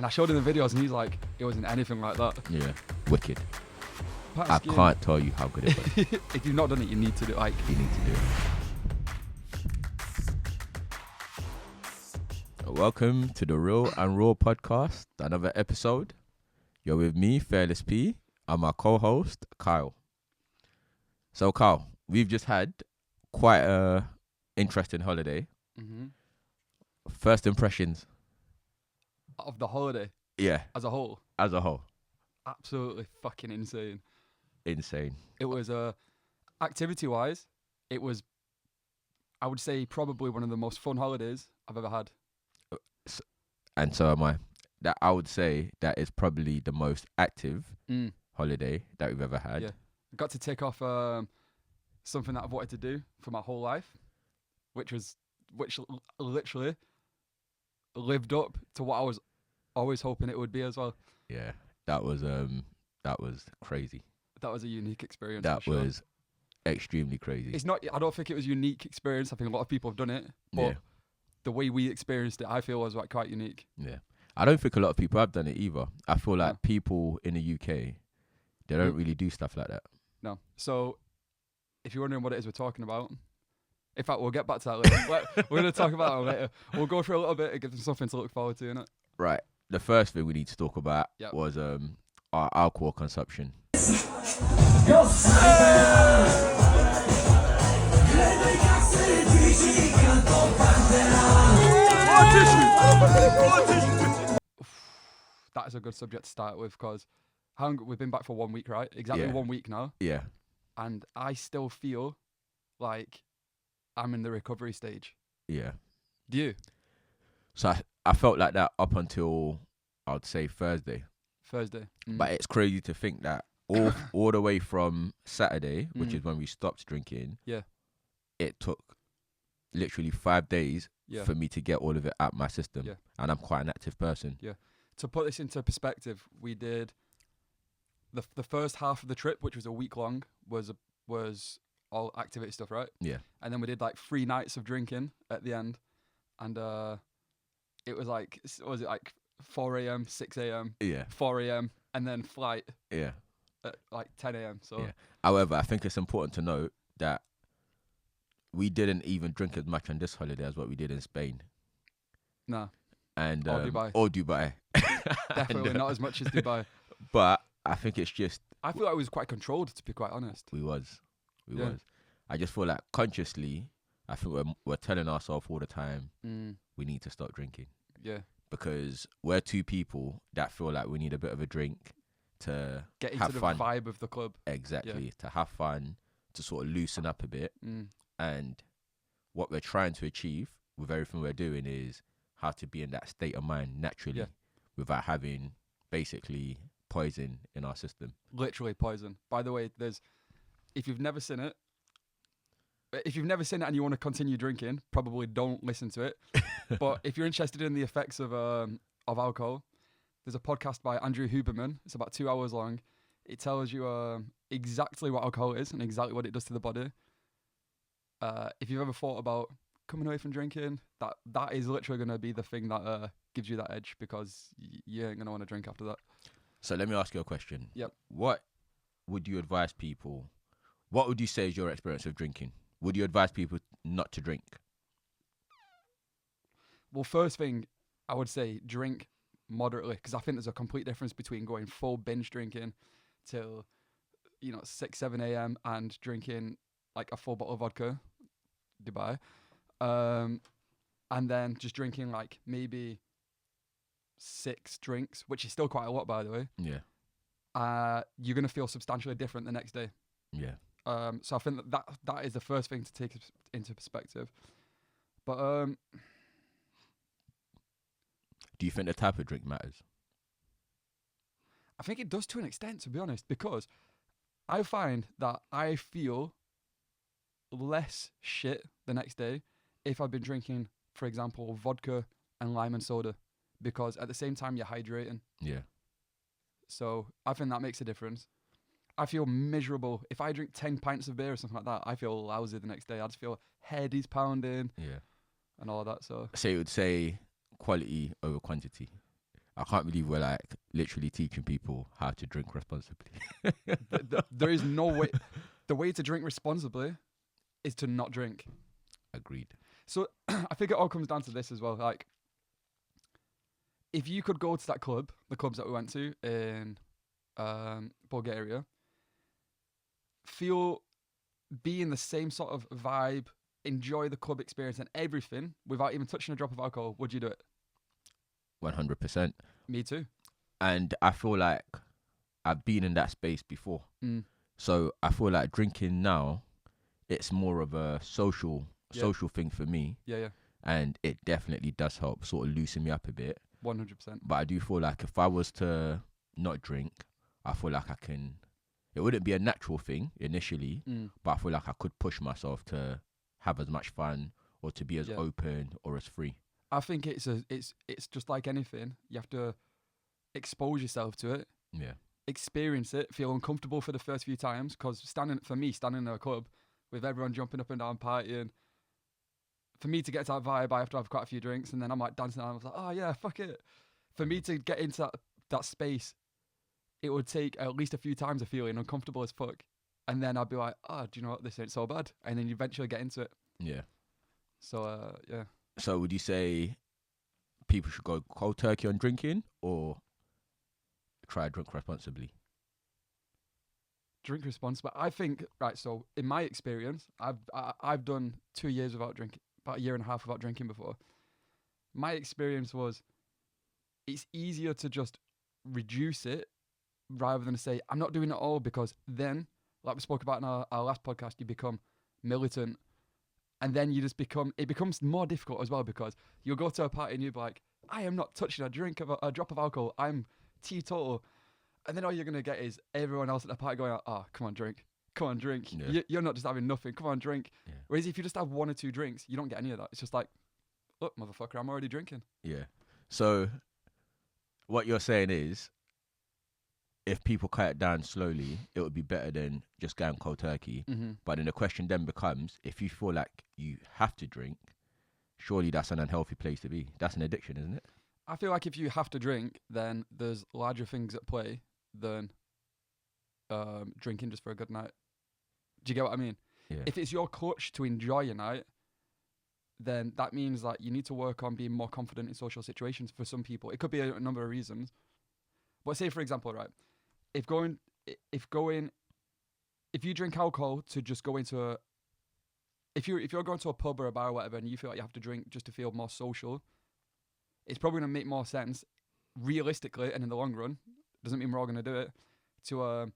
And I showed him the videos and he's like, it wasn't anything like that. Yeah, wicked. Pat I skiing, can't tell you how good it was. if you've not done it, you need to do it. Like, You need to do it. Welcome to the Real and Raw podcast, another episode. You're with me, Fearless P, and my co-host, Kyle. So, Kyle, we've just had quite a interesting holiday. mm-hmm. First impressions? Of the holiday Yeah, as a whole, absolutely fucking insane. insane. It was activity-wise, it was, I would say, probably one of the most fun holidays I've ever had. And so am I. That I would say that is probably the most active holiday that we've ever had. Yeah, I got to take off something that I've wanted to do for my whole life, which literally lived up to what I was always hoping it would be as well. Yeah, that was crazy. That was a unique experience. That for sure. was extremely crazy. It's not. I don't think it was a unique experience. I think a lot of people have done it, but the way we experienced it, I feel, was like quite unique. Yeah, I don't think a lot of people have done it either. I feel like people in the UK, they don't really do stuff like that. No. So, if you're wondering what it is we're talking about, in fact, we'll get back to that later. We're going to talk about it later. We'll go through a little bit and give them something to look forward to, innit? Right. The first thing we need to talk about was our alcohol consumption. That is a good subject to start with because we've been back for 1 week, right? Exactly 1 week now. Yeah. And I still feel like I'm in the recovery stage. Yeah. Do you? So I felt like that up until, I'd say, Thursday. But it's crazy to think that all the way from Saturday, which is when we stopped drinking, it took literally 5 days for me to get all of it out my system. Yeah. And I'm quite an active person. Yeah. To put this into perspective, we did the first half of the trip, which was a week long, was all activity stuff, right? Yeah. And then we did like 3 nights of drinking at the end, and it was like, what was it, like 4 a.m., 6 a.m., 4 a.m., and then flight at like 10 a.m. So However, I think it's important to note that we didn't even drink as much on this holiday as what we did in Spain. No. And Or Dubai. And, Definitely not as much as Dubai. But I think it's just, I feel like it was quite controlled, to be quite honest. We was. I just feel like consciously, I think we're telling ourselves all the time, we need to stop drinking. Yeah. Because we're two people that feel like we need a bit of a drink to get have into the fun. vibe of the club. Exactly. To have fun, to sort of loosen up a bit. And what we're trying to achieve with everything we're doing is how to be in that state of mind naturally without having basically poison in our system. Literally poison. By the way, if you've never seen it and you want to continue drinking, probably don't listen to it. But if you're interested in the effects of alcohol, there's a podcast by Andrew Huberman. It's about 2 hours long. It tells you exactly what alcohol is and exactly what it does to the body. If you've ever thought about coming away from drinking, that is literally going to be the thing that gives you that edge, because you ain't going to want to drink after that. So let me ask you a question. Yep. What would you advise people? What would you say is your experience of drinking? Would you advise people not to drink? Well, first thing, I would say drink moderately, because I think there's a complete difference between going full binge drinking till 6, 7 a.m. and drinking like a full bottle of vodka, Dubai, and then just drinking like maybe 6 drinks, which is still quite a lot, by the way. Yeah. You're gonna feel substantially different the next day. Yeah. So I think that is the first thing to take into perspective. But do you think the type of drink matters? I think it does to an extent, to be honest, because I find that I feel less shit the next day if I've been drinking, for example, vodka and lime and soda, because at the same time you're hydrating. Yeah. So I think that makes a difference. I feel miserable if I drink 10 pints of beer or something like that. I feel lousy the next day. I just feel head is pounding. Yeah. And all of that. So you would say quality over quantity. I can't believe we're like literally teaching people how to drink responsibly. There is no way. The way to drink responsibly is to not drink. Agreed. So I think it all comes down to this as well. Like, if you could go to that club, the clubs that we went to in Bulgaria, be in the same sort of vibe, enjoy the club experience and everything without even touching a drop of alcohol, would you do it? 100%. Me too. And I feel like I've been in that space before. So I feel like drinking now, it's more of a social thing for me. Yeah. And it definitely does help sort of loosen me up a bit. 100%. But I do feel like if I was to not drink, I feel like I can. It wouldn't be a natural thing initially, but I feel like I could push myself to have as much fun or to be as open or as free. I think it's just like anything. You have to expose yourself to it. Yeah. Experience it. Feel uncomfortable for the first few times, because standing in a club with everyone jumping up and down, partying. For me to get to that vibe, I have to have quite a few drinks, and then I'm like dancing around. I was like, oh yeah, fuck it. For me to get into that space, it would take at least a few times of feeling uncomfortable as fuck. And then I'd be like, oh, do you know what? This ain't so bad. And then you eventually get into it. Yeah. So, yeah. So would you say people should go cold turkey on drinking or try drink responsibly? Drink responsibly. I think, right, so in my experience, I've done 2 years without drinking, about a year and a half without drinking before. My experience was it's easier to just reduce it rather than say, I'm not doing it all, because then, like we spoke about in our last podcast, you become militant. And then it becomes more difficult as well, because you'll go to a party and you'll be like, I am not touching a drop of alcohol. I'm teetotal. And then all you're going to get is everyone else at the party going, oh, come on, drink. Come on, drink. Yeah. You're not just having nothing. Come on, drink. Yeah. Whereas if you just have 1 or 2 drinks, you don't get any of that. It's just like, look, motherfucker, I'm already drinking. Yeah. So what you're saying is, if people cut it down slowly, it would be better than just going cold turkey. Mm-hmm. But then the question then becomes, if you feel like you have to drink, surely that's an unhealthy place to be. That's an addiction, isn't it? I feel like if you have to drink, then there's larger things at play than drinking just for a good night. Do you get what I mean? Yeah. If it's your clutch to enjoy your night, then that means that you need to work on being more confident in social situations for some people. It could be a number of reasons. But say, for example, right, if you drink alcohol to just go into if you're going to a pub or a bar or whatever, and you feel like you have to drink just to feel more social, it's probably going to make more sense realistically and in the long run. Doesn't mean we're all going to do it, to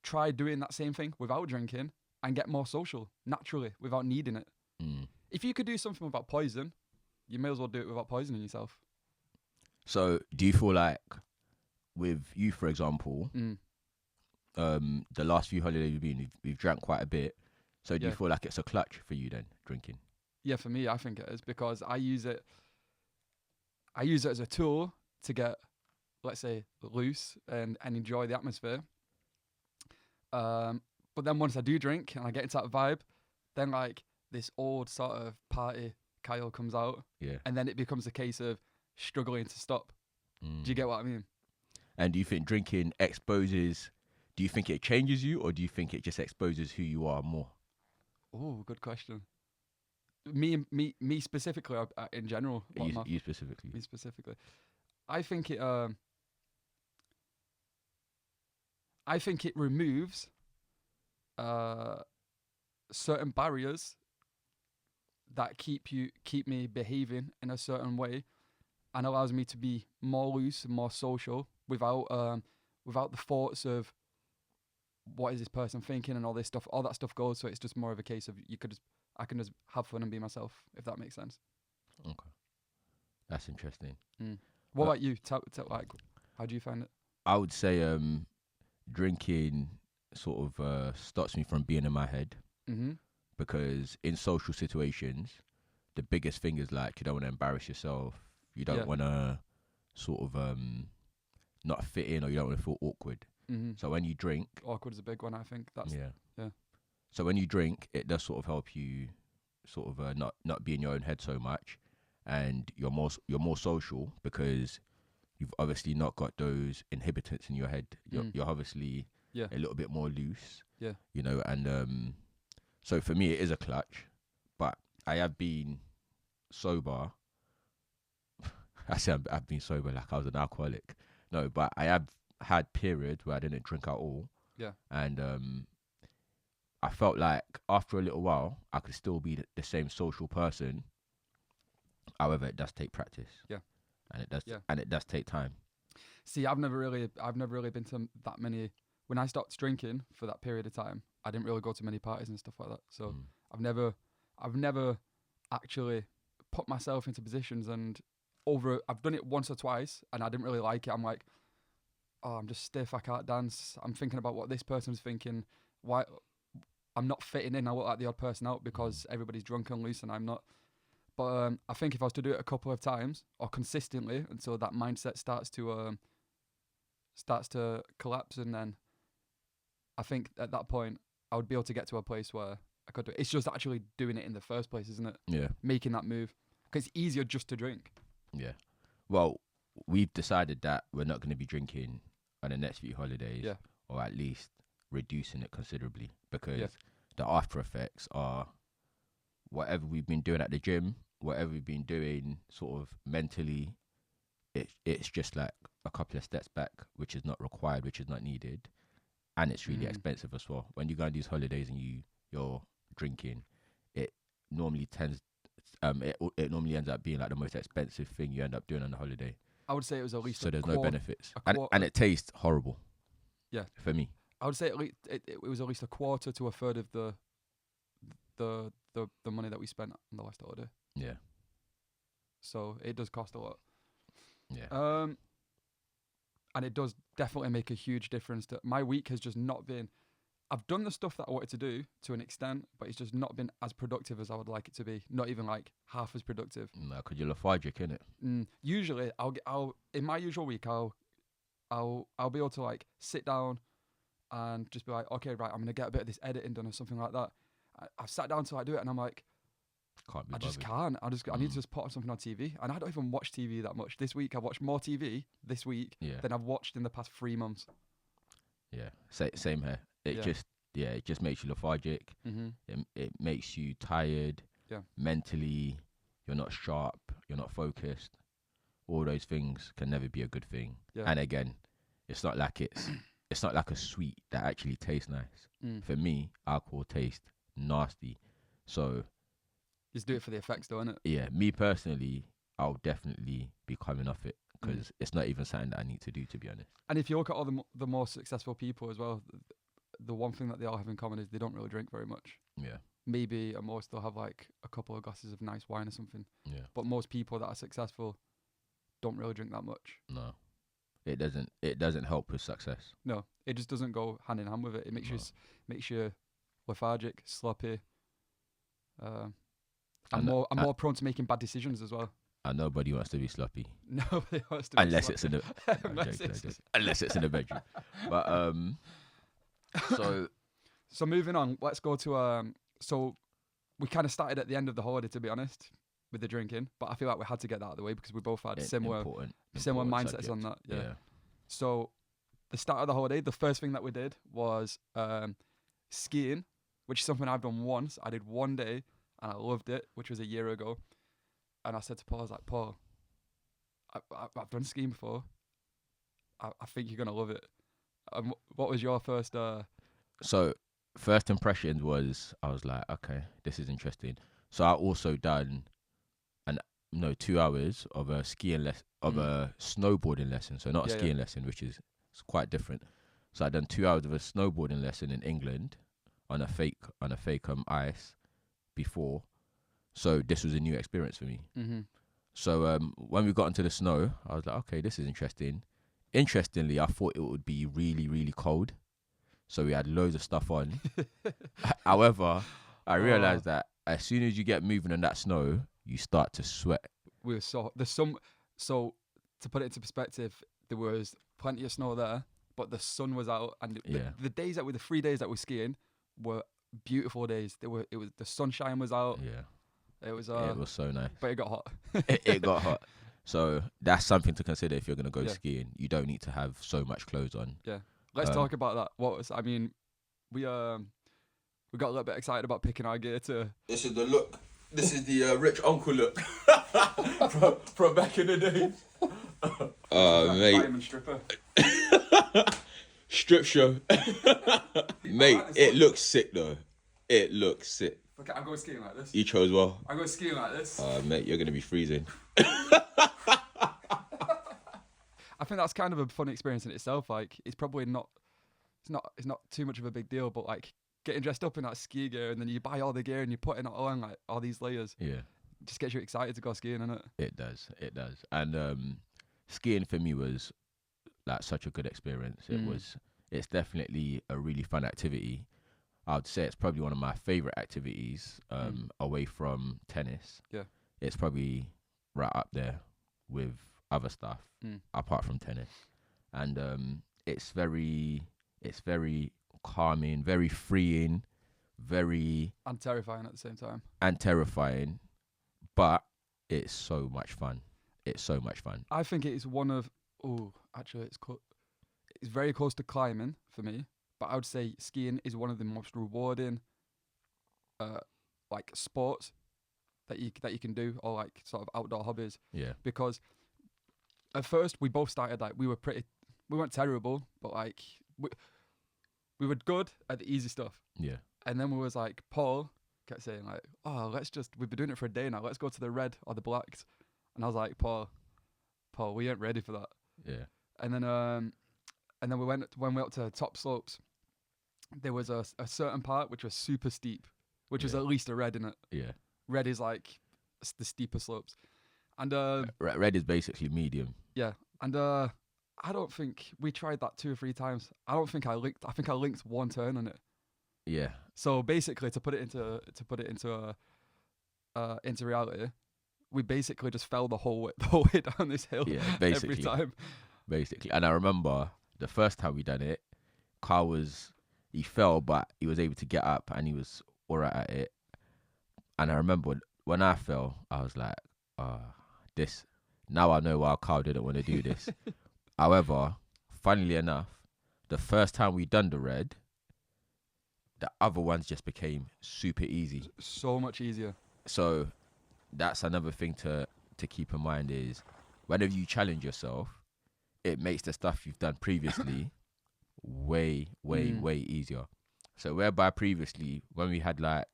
try doing that same thing without drinking and get more social naturally without needing it. If you could do something without poison, you may as well do it without poisoning yourself. So do you feel like, with you, for example, the last few holidays we've drank quite a bit. So do you feel like it's a clutch for you then, drinking? Yeah, for me, I think it is, because I use it as a tool to get, let's say, loose and enjoy the atmosphere. But then once I do drink and I get into that vibe, then like this old sort of party Kyle comes out. Yeah. And then it becomes a case of struggling to stop. Do you get what I mean? And do you think drinking do you think it changes you, or do you think it just exposes who you are more? Oh, good question. Me specifically, in general. You specifically. Me specifically. I think it removes certain barriers that keep me behaving in a certain way, and allows me to be more loose and more social without the thoughts of what is this person thinking and all this stuff. All that stuff goes, so it's just more of a case of I can just have fun and be myself, if that makes sense. Okay, that's interesting. What about you? Tell like, how do you find it? I would say drinking sort of stops me from being in my head, because in social situations, the biggest thing is like you don't want to embarrass yourself. You don't want to sort of not fit in, or you don't want to feel awkward. So when you drink, awkward is a big one. I think that's yeah. So when you drink, it does sort of help you sort of not be in your own head so much, and you're more social, because you've obviously not got those inhibitants in your head. You're obviously a little bit more loose. Yeah. You know, and so for me it is a clutch, but I have been sober. I say I've been sober like I was an alcoholic. No, but I have had periods where I didn't drink at all. Yeah. And I felt like after a little while I could still be the same social person. However, it does take practice. Yeah. And it does take time. See, I've never really been to that many. When I stopped drinking for that period of time, I didn't really go to many parties and stuff like that. So I've never actually put myself into positions, and I've done it once or twice and I didn't really like it. I'm like, oh, I'm just stiff, I can't dance. I'm thinking about what this person's thinking. Why I'm not fitting in. I look like the odd person out because everybody's drunk and loose and I'm not. But I think if I was to do it a couple of times or consistently until that mindset starts to collapse, and then I think at that point I would be able to get to a place where I could do it. It's just actually doing it in the first place, isn't it? Yeah. Making that move. Because it's easier just to drink. Yeah. Well, we've decided that we're not going to be drinking on the next few holidays. Yeah. Or at least reducing it considerably, because the after effects are whatever we've been doing at the gym, whatever we've been doing sort of mentally, it's just like a couple of steps back, which is not required, which is not needed. And it's really expensive as well. When you go on these holidays and you're drinking, it normally it normally ends up being like the most expensive thing you end up doing on the holiday. I would say it was at least so there's no benefits, and it tastes horrible. Yeah, for me, I would say at least it was at least a quarter to a third of the money that we spent on the last holiday. Yeah. So it does cost a lot. Yeah. And it does definitely make a huge difference. My week has just not been. I've done the stuff that I wanted to do to an extent, but it's just not been as productive as I would like it to be. Not even like half as productive. No, because you're lethargic, innit? Usually, I'll in my usual week, I'll be able to like sit down and just be like, okay, right, I'm gonna get a bit of this editing done or something like that. I've sat down to like do it, and I'm like, I just can't. I need to just put on something on TV, and I don't even watch TV that much. This week, I watched more TV this week than I've watched in the past 3 months. Yeah, same here. It just makes you lethargic. It makes you tired. Yeah. Mentally, you're not sharp. You're not focused. All those things can never be a good thing. Yeah. And again, it's not like a sweet that actually tastes nice. For me, alcohol tastes nasty. So just do it for the effects, though, innit? Yeah, me personally, I'll definitely be coming off it because it's not even something that I need to do, to be honest. And if you look at all the more successful people as well, the one thing that they all have in common is they don't really drink very much. Yeah. Maybe at most they'll have like a couple of glasses of nice wine or something. Yeah. But most people that are successful don't really drink that much. No. It doesn't help with success. No, it just doesn't go hand in hand with it. It makes you lethargic, sloppy. I'm more prone to making bad decisions as well. And nobody wants to be sloppy. Nobody wants to be unless sloppy. It's in the unless it's in the bedroom. But so moving on, let's go to so we kind of started at the end of the holiday, to be honest, with the drinking, but I feel like we had to get that out of the way because we both had similar mindsets subject. On that. Yeah. So the start of the holiday, the first thing that we did was skiing, which is something I've done once. I did one day and I loved it, which was a year ago. And I said to Paul, I was like, Paul, I've done skiing before. I think you're going to love it. What was your first... So, first impressions was, I was like, okay, this is interesting. So, I also done 2 hours of a snowboarding lesson. So, not a skiing lesson, which is quite different. So, I done 2 hours of a snowboarding lesson in England on a fake ice before. So this was a new experience for me. So when we got into the snow, I was like, okay, this is interesting. Interestingly, I thought it would be really, really cold. So we had loads of stuff on. However, I realized that as soon as you get moving in that snow, you start to sweat. So to put it into perspective, there was plenty of snow there, but the sun was out, and the 3 days that we were skiing were beautiful days. The sunshine was out. Yeah. It was so nice. But it got hot. it got hot. So that's something to consider if you're going to go skiing. You don't need to have so much clothes on. Yeah. Let's talk about that. We got a little bit excited about picking our gear to... This is the look. This is the rich uncle look. from back in the day. Mate. Diamond stripper. Strip show. Mate, it looks sick though. It looks sick. Okay, I'm going skiing like this. You chose well. I'm going skiing like this. Mate, you're going to be freezing. I think that's kind of a fun experience in itself. Like, it's probably not... It's not too much of a big deal, but like getting dressed up in that ski gear and then you buy all the gear and you put it on like all these layers. Yeah. Just gets you excited to go skiing, innit? It does. And skiing for me was like such a good experience. It's definitely a really fun activity. I would say it's probably one of my favorite activities away from tennis. Yeah. It's probably right up there with other stuff apart from tennis. And it's very calming, very freeing, and terrifying at the same time. And terrifying, but it's so much fun. I think it is one of it's very close to climbing for me, but I would say skiing is one of the most rewarding like sports that you can do, or like sort of outdoor hobbies. Yeah. Because at first we both started like we weren't terrible, but like we were good at the easy stuff. Yeah. And then we was like, Paul kept saying like, we've been doing it for a day now. Let's go to the red or the blacks. And I was like, Paul, we ain't ready for that. Yeah. And then we went up to the top slopes. There was a certain part which was super steep, which was at least a red in it. Yeah. Red is like the steeper slopes. And red is basically medium. Yeah. And I don't think we tried that 2 or 3 times. I think I linked one turn on it. Yeah. So basically, to put it into reality, we basically just fell the whole way down this hill. Yeah, basically. Every time. Basically, and I remember the first time we done it, Carl he fell, but he was able to get up and he was alright at it. And I remember when I fell, I was like, this. Now I know why Carl didn't want to do this. However, funnily enough, the first time we done the red, the other ones just became super easy. So much easier. So that's another thing to keep in mind is whenever you challenge yourself, it makes the stuff you've done previously way easier. So whereby previously when we had like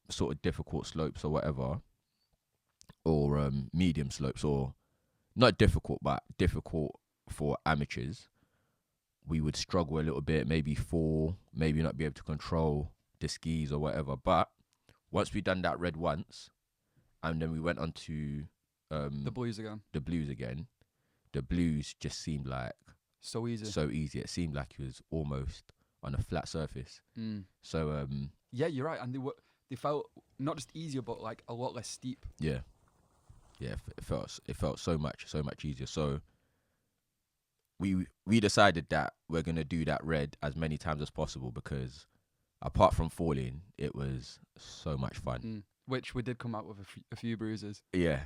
sort of difficult slopes or whatever, or medium slopes, or not difficult but difficult for amateurs, we would struggle a little bit, maybe fall, maybe not be able to control the skis or whatever. But once we done that red once, and then we went on to the blues again. The blues just seemed like so easy. It seemed like it was almost on a flat surface. So yeah, you're right, and they felt not just easier, but like a lot less steep. Yeah, it felt so much easier. So we decided that we're gonna do that red as many times as possible because apart from falling, it was so much fun. Which we did come out with a few bruises. Yeah,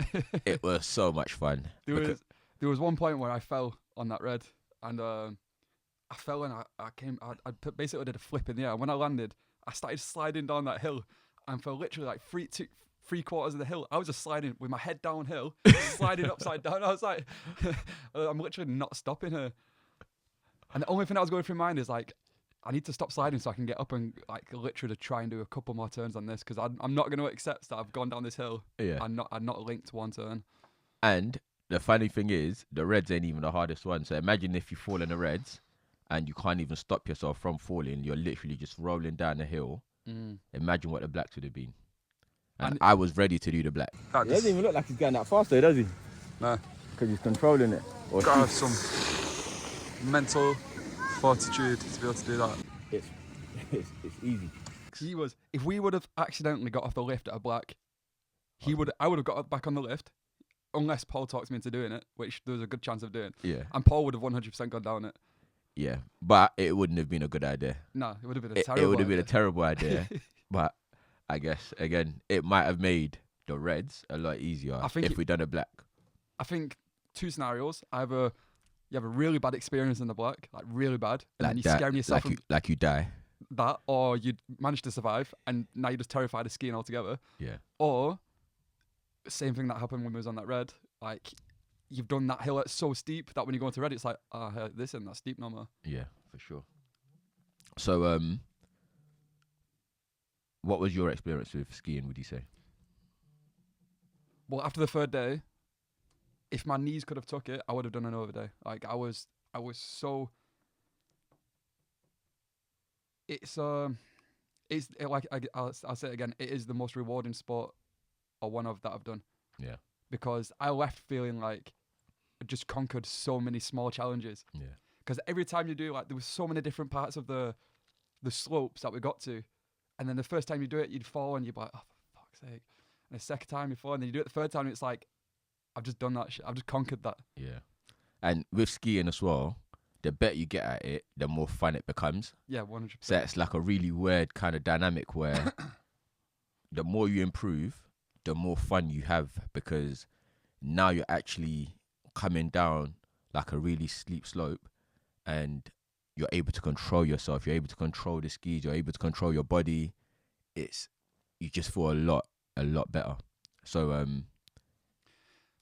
it was so much fun. There was one point where I fell on that red, and I fell and I basically did a flip in the air. And when I landed, I started sliding down that hill, and for literally like three quarters of the hill, I was just sliding with my head downhill, sliding upside down. I was like, I'm literally not stopping her. And the only thing that was going through my mind is like, I need to stop sliding so I can get up and like literally try and do a couple more turns on this, because I'm not going to accept that I've gone down this hill. Yeah. I'm not linked one turn. And the funny thing is, the reds ain't even the hardest one. So imagine if you fall in the reds and you can't even stop yourself from falling. You're literally just rolling down the hill. Imagine what the blacks would have been. And I was ready to do the black. It doesn't even look like he's going that fast though, does he? No. Because he's controlling it. Gotta have some mental fortitude to be able to do that. It's easy. If we would have accidentally got off the lift at a black, I would have got back on the lift, unless Paul talks me into doing it, which there was a good chance of doing. Yeah. And Paul would have 100% gone down it. Yeah, but it wouldn't have been a good idea. No, it would have been a terrible idea. It would have been a terrible idea. But I guess, again, it might have made the reds a lot easier I think if we done a black. I think 2 scenarios. Either you have a really bad experience in the black, like really bad, and then you're scaring yourself like you die. That, or you manage to survive, and now you're just terrified of skiing altogether. Yeah. Or same thing that happened when we was on that red. Like you've done that hill that's so steep that when you go into red, it's like, this isn't that steep no more. Yeah, for sure. So, what was your experience with skiing, would you say? Well, after the 3rd day, if my knees could have took it, I would have done another day. Like I was so. I'll say it again. It is the most rewarding sport, or one of that I've done. Yeah. Because I left feeling like I just conquered so many small challenges. Yeah. Because every time you do, like, there was so many different parts of the slopes that we got to, and then the first time you do it, you'd fall and you'd be like, oh, for fuck's sake. And the second time you fall, and then you do it the 3rd time, and it's like, I've just done that shit. I've just conquered that. Yeah. And with skiing as well, the better you get at it, the more fun it becomes. Yeah, 100%. So it's like a really weird kind of dynamic where the more you improve, the more fun you have, because now you're actually coming down like a really steep slope and you're able to control yourself. You're able to control the skis. You're able to control your body. You just feel a lot better. So,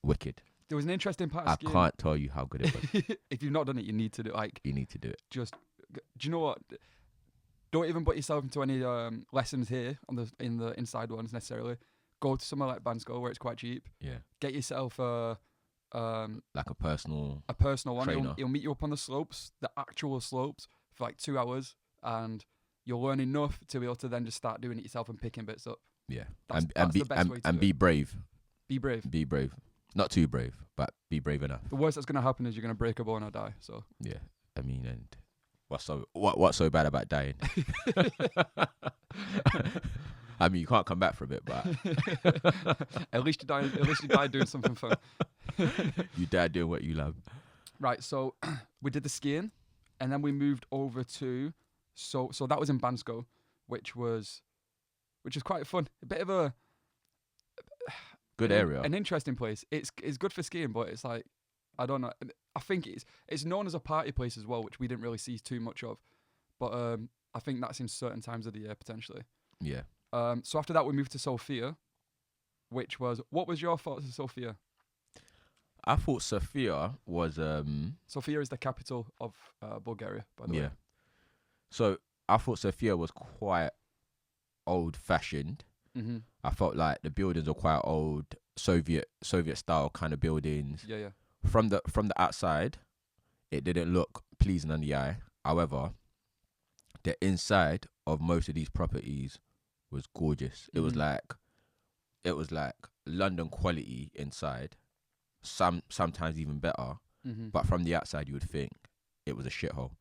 wicked. There was an interesting part of skiing. I can't tell you how good it was. If you've not done it, you need to do it. Like, you need to do it. Just, do you know what? Don't even put yourself into any lessons here in the inside ones necessarily. Go to somewhere like Bansko where it's quite cheap. Yeah. Get yourself like a personal one. He'll meet you up on the slopes, the actual slopes, for like 2 hours, and you'll learn enough to be able to then just start doing it yourself and picking bits up. Yeah. That's the best way to do be it. brave. Be brave. Be brave. Not too brave, but be brave enough. The worst that's going to happen is you're going to break a bone or die. So yeah, I mean, and what's so bad about dying? I mean, you can't come back from it, but at least you died doing something fun. You died doing what you love. Right. So we did the skiing, and then we moved over to so that was in Bansko, which was quite fun. A bit of a good area, an interesting place. It's good for skiing, but it's like, I don't know. I think it's known as a party place as well, which we didn't really see too much of. But I think that's in certain times of the year potentially. Yeah. So after that, we moved to Sofia, which was, what was your thoughts of Sofia? I thought Sofia was Sofia is the capital of Bulgaria, by the way. So I thought Sofia was quite old-fashioned. Mm-hmm. I felt like the buildings were quite old, Soviet style kind of buildings. Yeah. From the outside, it didn't look pleasing on the eye. However, the inside of most of these properties was gorgeous. Mm-hmm. It was like London quality inside. Sometimes even better. Mm-hmm. But from the outside, you would think it was a shithole.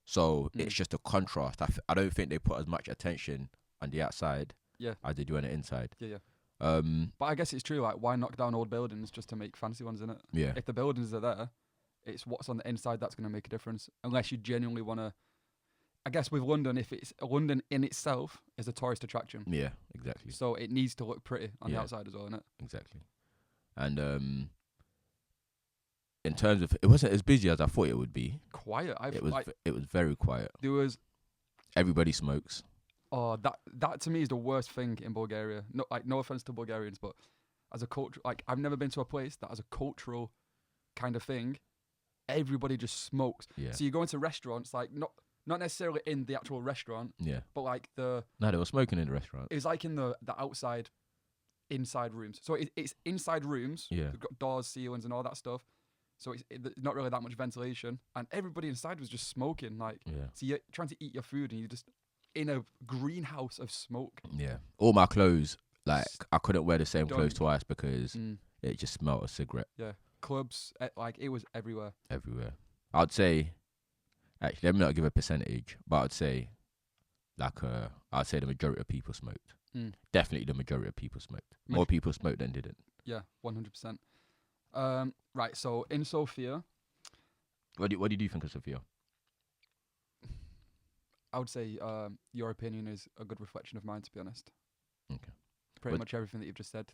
So it's just a contrast. I don't think they put as much attention on the outside as they do on the inside. Yeah. But I guess it's true, like, why knock down old buildings just to make fancy ones, innit? Yeah. If the buildings are there, it's what's on the inside that's going to make a difference. Unless you genuinely want to, I guess with London, if it's London in itself is a tourist attraction. Yeah, exactly. So it needs to look pretty on the outside as well, innit? Exactly. And in terms of, it wasn't as busy as I thought it would be. Quiet. It was very quiet. There was, everybody smokes. Oh, that to me is the worst thing in Bulgaria. No offense to Bulgarians, but as a culture, like, I've never been to a place that has a cultural kind of thing. Everybody just smokes. Yeah. So you go into restaurants, like, not necessarily in the actual restaurant. Yeah. But like No, they were smoking in the restaurant. It was like in the outside, inside rooms. So it's inside rooms. Yeah. We've got doors, ceilings, and all that stuff. So it's not really that much ventilation, and everybody inside was just smoking. Like, so you're trying to eat your food, and you're just in a greenhouse of smoke. Yeah. All my clothes, like, I couldn't wear the same clothes twice because it just smelled of cigarette. Yeah. Clubs, like, it was everywhere. Everywhere. I'd say, actually, let me not give a percentage, but I'd say the majority of people smoked. Definitely the majority of people smoked. More people smoked than didn't. Yeah, 100%. Right, so in Sofia, what do you think of Sofia? I would say your opinion is a good reflection of mine, to be honest. Okay. Pretty much everything that you've just said.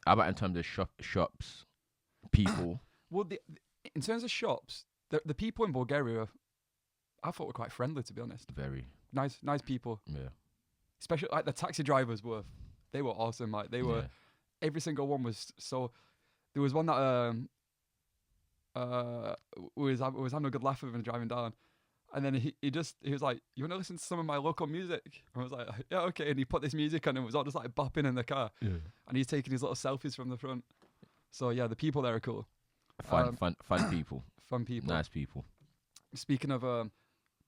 How about in terms of shops, people? Well, in terms of shops, the people in Bulgaria, I thought were quite friendly, to be honest. Very nice people. Yeah. Especially like the taxi drivers they were awesome. Like they were, every single one was so. There was one that was having a good laugh with him driving down, and then he was like, "You want to listen to some of my local music?" I was like, "Yeah, okay." And he put this music on and it was all just like bopping in the car. Yeah. And he's taking his little selfies from the front. So yeah, the people there are cool. Fun people. Fun people. Nice people. Speaking of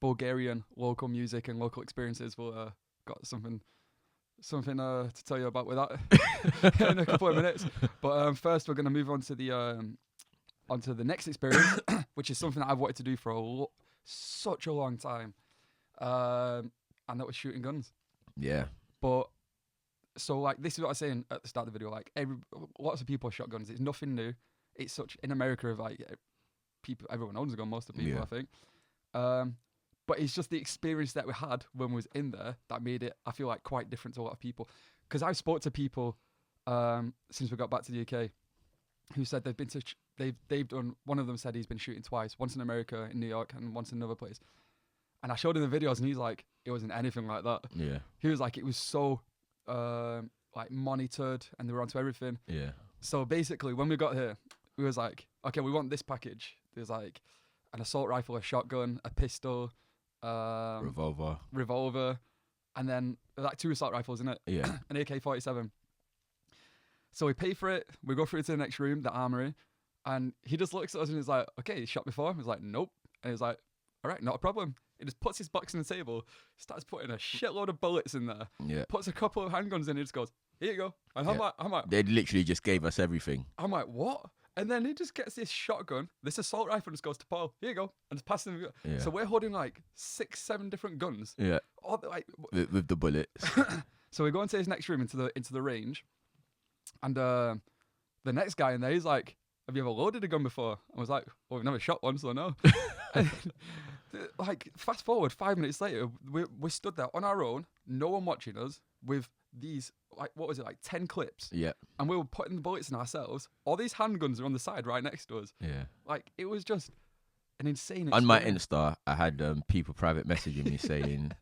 Bulgarian local music and local experiences, we'll got something to tell you about with that in a couple of minutes. But first, we're going to move on to the next experience, which is something that I've wanted to do for such a long time, and that was shooting guns. Yeah. But so like this is what I was saying at the start of the video. Like lots of people shot guns. It's nothing new. It's such in America of like people. Everyone owns a gun. Most of the people, I think. But it's just the experience that we had when we was in there that made it, I feel like, quite different to a lot of people. Because I've spoke to people since we got back to the UK who said they've been to, they've done, one of them said he's been shooting twice, once in America, in New York, and once in another place. And I showed him the videos and he's like, it wasn't anything like that. Yeah. He was like, it was so like monitored and they were onto everything. Yeah. So basically when we got here, we was like, okay, we want this package. There's like an assault rifle, a shotgun, a pistol, revolver, and then like 2 assault rifles in it. Yeah. An AK-47. So we pay for it. We go through to the next room, the armory, and he just looks at us and he's like, "Okay, you shot before?" I was like, "Nope." And he's like, "All right, not a problem." He just puts his box on the table, starts putting a shitload of bullets in there. Yeah. Puts a couple of handguns in. And he just goes, "Here you go." And I'm like, they literally just gave us everything. I'm like, what? And then he just gets this shotgun, this assault rifle, and just goes to Paul. Here you go, and just passes him. Yeah. So we're holding like 6-7 different guns. Yeah. All like with the bullets. So we go into his next room into the range, and the next guy in there, he's like, "Have you ever loaded a gun before?" I was like, "Well, we've never shot one, so no." And, like fast forward 5 minutes later, we stood there on our own, no one watching us, with these, like, what was it, like 10 clips? Yeah. And we were putting the bullets in ourselves. All these handguns are on the side right next to us. Yeah. Like, it was just an insane experience. On my Insta, I had people private messaging me saying,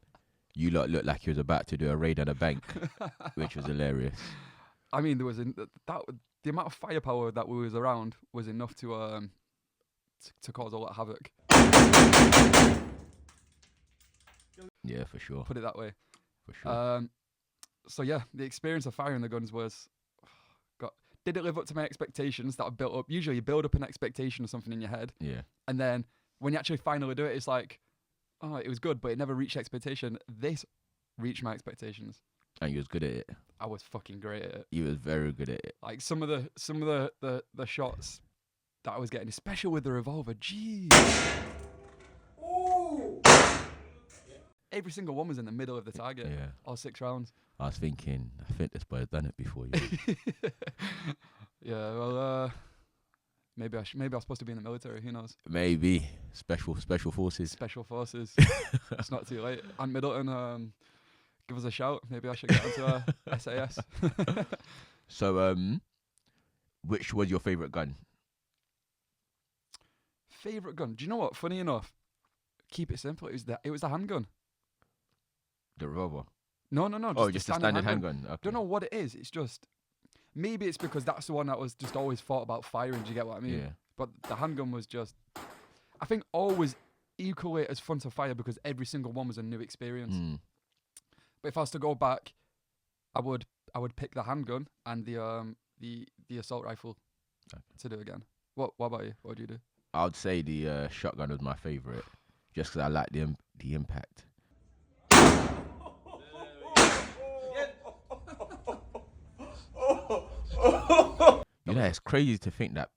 "You lot look like you was about to do a raid on a bank," which was hilarious. I mean, there was the amount of firepower that was around was enough to cause a lot of havoc. Yeah, for sure. Put it that way. For sure. So yeah, the experience of firing the guns was, did it live up to my expectations that I built up? Usually you build up an expectation of something in your head. Yeah. And then when you actually finally do it, it's like, oh, it was good, but it never reached expectation. This reached my expectations. And you was good at it. I was fucking great at it. You was very good at it. Like some of the shots that I was getting, especially with the revolver, jeez. Ooh. Every single one was in the middle of the target. Yeah. All 6 rounds. I was thinking, I think this boy's done it before. You. Yeah, well, maybe I was supposed to be in the military. Who knows? Maybe special forces. Special forces. It's not too late. And Middleton, give us a shout. Maybe I should get into SAS. So, which was your favorite gun? Favorite gun? Do you know what? Funny enough, keep it simple. It was the handgun. The revolver? No. Just a standard handgun. Okay. Don't know what it is. It's just, maybe it's because that's the one that was just always thought about firing. Do you get what I mean? Yeah. But the handgun was just, I think, always equally as fun to fire because every single one was a new experience. Mm. But if I was to go back, I would pick the handgun and the assault rifle to do again. What about you? What would you do? I would say the shotgun was my favorite, just because I like the impact. You know, it's crazy to think that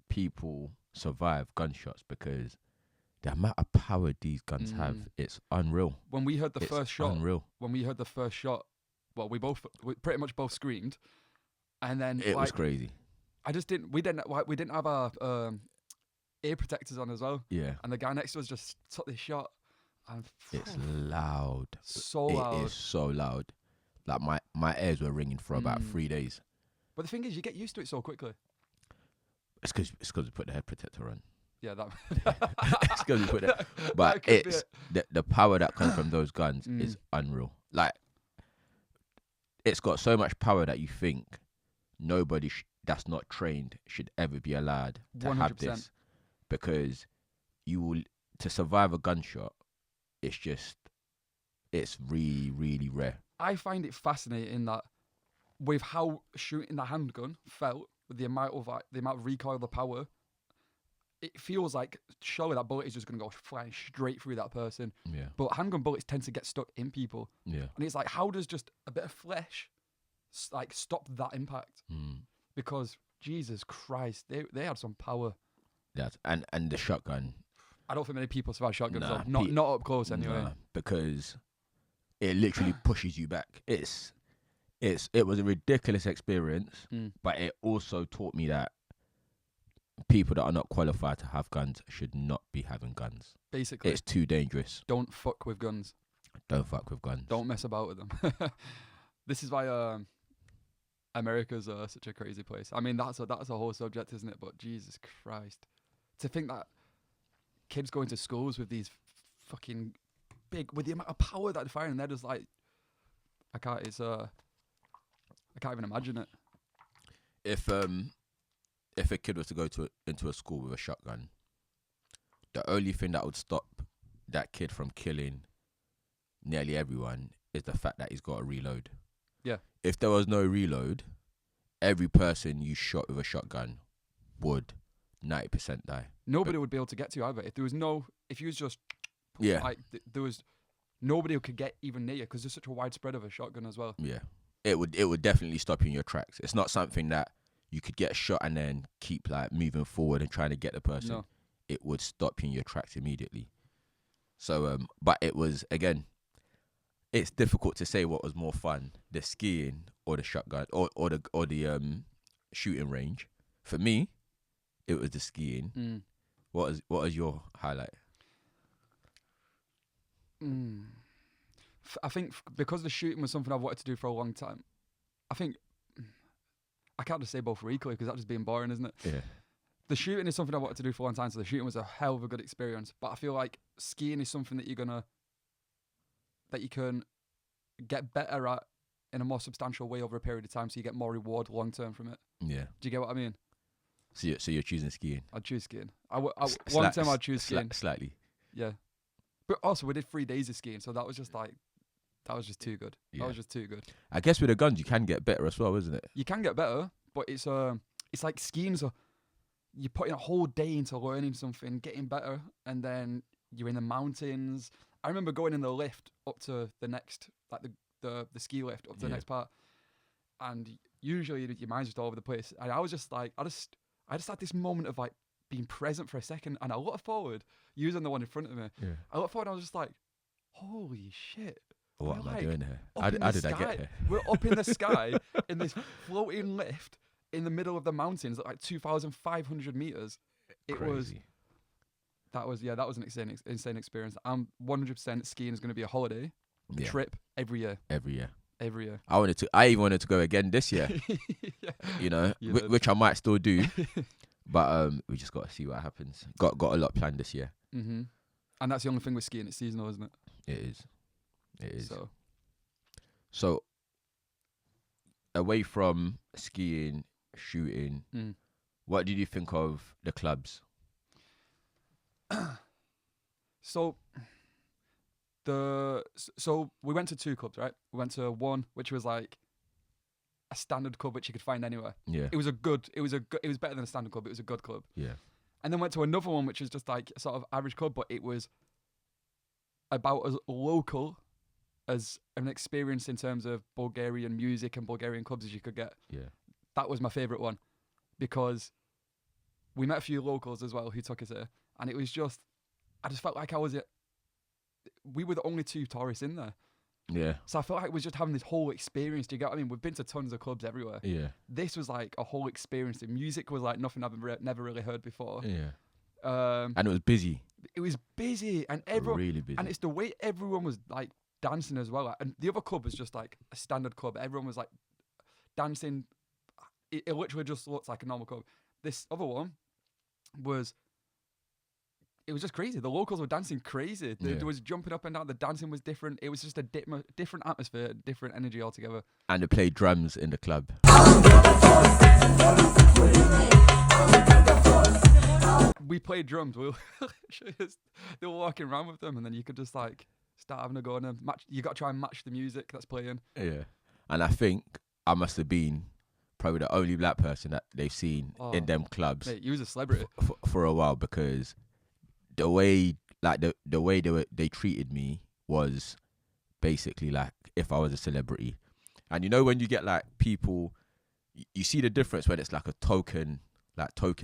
people survive gunshots because the amount of power these guns have, it's unreal. When we heard the first shot, well, we pretty much both screamed, and then it was crazy. We didn't have our ear protectors on as well. Yeah. And the guy next to us just took this shot, and it's loud. So loud. It is so loud. Like my ears were ringing for about 3 days. But the thing is, you get used to it so quickly. It's because we put the head protector on. Yeah, that. It's because we put it. But it's the power that comes from those guns is unreal. Like, it's got so much power that you think nobody that's not trained should ever be allowed to 100%. Have this, because you will, to survive a gunshot. It's really, really rare. I find it fascinating that with how shooting the handgun felt, with the amount of recoil, the power, it feels like surely that bullet is just going to go flying straight through that person. Yeah. But handgun bullets tend to get stuck in people. Yeah. And it's like, how does just a bit of flesh like stop that impact? Because Jesus Christ, they had some power. Yeah, and the shotgun. I don't think many people survive shotguns. Not up close anyway. Nah, because it literally pushes you back. It was a ridiculous experience, but it also taught me that people that are not qualified to have guns should not be having guns. Basically, it's too dangerous. Don't fuck with guns. Don't fuck with guns. Don't mess about with them. This is why America's such a crazy place. I mean, that's a whole subject, isn't it? But Jesus Christ, to think that kids going to schools with these fucking big, with the amount of power that they're firing, they're just like, I can't even imagine it. If a kid was to go into a school with a shotgun, the only thing that would stop that kid from killing nearly everyone is the fact that he's got to reload. Yeah. If there was no reload, every person you shot with a shotgun would 90% die. Nobody would be able to get to you either. If you was just, there was nobody who could get even near you because there's such a widespread of a shotgun as well. Yeah, it would definitely stop you in your tracks. It's not something that you could get shot and then keep like moving forward and trying to get the person. No. It would stop you in your tracks immediately. So, but it was, again, it's difficult to say what was more fun, the skiing or the shotgun or the shooting range. For me, it was the skiing. What is your highlight? I think because the shooting was something I've wanted to do for a long time. I think I can't just say both were equally because that's just being boring, isn't it? Yeah. The shooting is something I wanted to do for a long time, so the shooting was a hell of a good experience. But I feel like skiing is something that you can get better at in a more substantial way over a period of time, so you get more reward long term from it. Yeah. Do you get what I mean? So you're choosing skiing? I'd choose skiing. One time I'd choose skiing. Slightly. Yeah. But also we did 3 days of skiing, so that was just too good. Yeah. That was just too good. I guess with the guns you can get better as well, isn't it? You can get better, but it's like skiing. So you're putting a whole day into learning something, getting better, and then you're in the mountains. I remember going in the lift up to the next, like the ski lift up to the next part, and usually your mind's just all over the place. And I was just like, I just had this moment of like being present for a second, and I looked forward, using the one in front of me. Yeah. I looked forward, and I was just like, holy shit. What am I doing here? How did I get here? We're up in the sky in this floating lift in the middle of the mountains at like 2,500 meters. Crazy. That was an insane experience. I'm 100% skiing is going to be a holiday, a trip every year. Every year. I even wanted to go again this year. You know, which I might still do, but we just got to see what happens. Got a lot planned this year. Mm-hmm. And that's the only thing with skiing. It's seasonal, isn't it? It is. It is. So away from skiing, shooting, what did you think of the clubs? So we went to 2 clubs, right? We went to one which was like a standard club which you could find anywhere. Yeah. It was better than a standard club. It was a good club. Yeah. And then went to another one which was just like a sort of average club, but it was about as local as an experience in terms of Bulgarian music and Bulgarian clubs as you could get. Yeah. That was my favourite one because we met a few locals as well who took us there, and it was just, I just felt like we were the only 2 tourists in there. Yeah. So I felt like we was just having this whole experience. Do you get what I mean? We've been to tons of clubs everywhere. Yeah. This was like a whole experience. The music was like nothing I've never really heard before. Yeah. And it was busy. It was busy, and everyone really busy. And it's the way everyone was like dancing as well. And the other club was just like a standard club. Everyone was like dancing it literally just looks like a normal club. This other one was. It was just crazy. The locals were dancing crazy. There was jumping up and down. The dancing was different. It was just a different atmosphere, different energy altogether. And they played drums in the club. We played drums. They were walking around with them, and then you could just like start having a go on them. You got to try and match the music that's playing. Yeah, and I think I must have been probably the only black person that they've seen in them clubs. Mate, you was a celebrity for a while, because the way the way they treated me was basically like if I was a celebrity. And you know when you get like people, you see the difference when it's like a token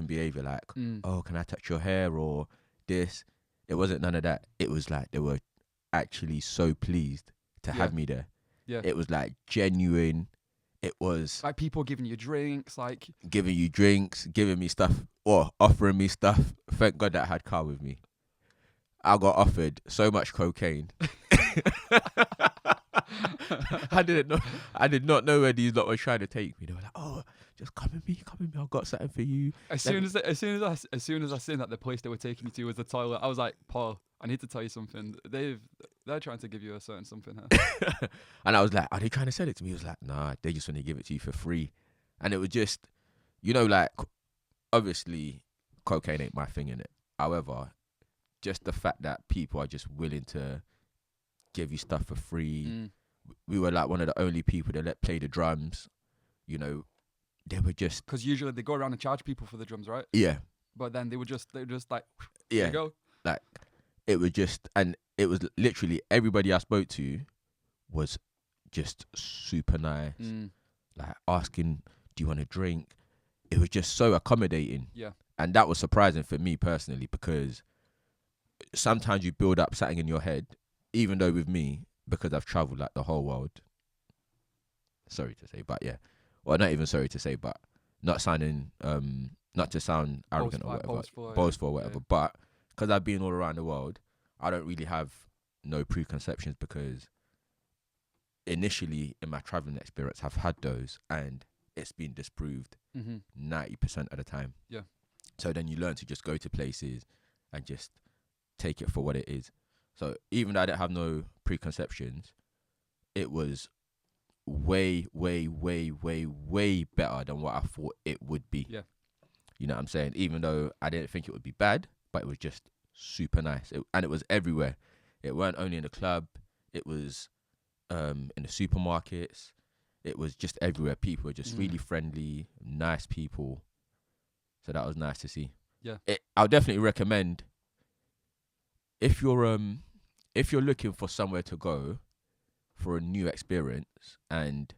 behavior, like oh, can I touch your hair or this? It wasn't none of that. It was like they were actually so pleased to have me there. Yeah, it was like genuine. It was like people giving you drinks, giving me stuff, or offering me stuff. Thank God that I had car with me. I got offered so much cocaine. I did not know where these lot were trying to take me. They were like, "Oh, just come with me. I've got something for you." As soon as I seen that the place they were taking me to was the toilet, I was like, "Paul, I need to tell you something. They're trying to give you a certain something here." And I was like, "Are they trying to sell it to me?" He was like, "Nah, they just want to give it to you for free." And it was just, like, obviously, cocaine ain't my thing, innit? However, just the fact that people are just willing to give you stuff for free. We were like one of the only people that let play the drums. They were just, because usually they go around and charge people for the drums, right? Yeah. But then they were just like, yeah, there you go. Like, it was just, and it was literally everybody I spoke to was just super nice. Like asking, "Do you want a drink?" It was just so accommodating. Yeah. And that was surprising for me personally, because sometimes you build up something in your head, even though with me, because I've traveled like the whole world. Sorry to say, but yeah. Well, not even sorry to say, but not sounding, not to sound arrogant or whatever, boastful or whatever. Yeah. But because I've been all around the world, I don't really have no preconceptions, because initially in my traveling experience, I've had those and it's been disproved 90% of the time. Yeah. So then you learn to just go to places and just take it for what it is. So even though I didn't have no preconceptions, it was way, way, way, way, way better than what I thought it would be. Yeah. You know what I'm saying? Even though I didn't think it would be bad, but it was just super nice. And it was everywhere. It weren't only in the club. It was in the supermarkets. It was just everywhere. People were just really friendly, nice people. So that was nice to see. Yeah. I'll definitely recommend, if you're looking for somewhere to go for a new experience and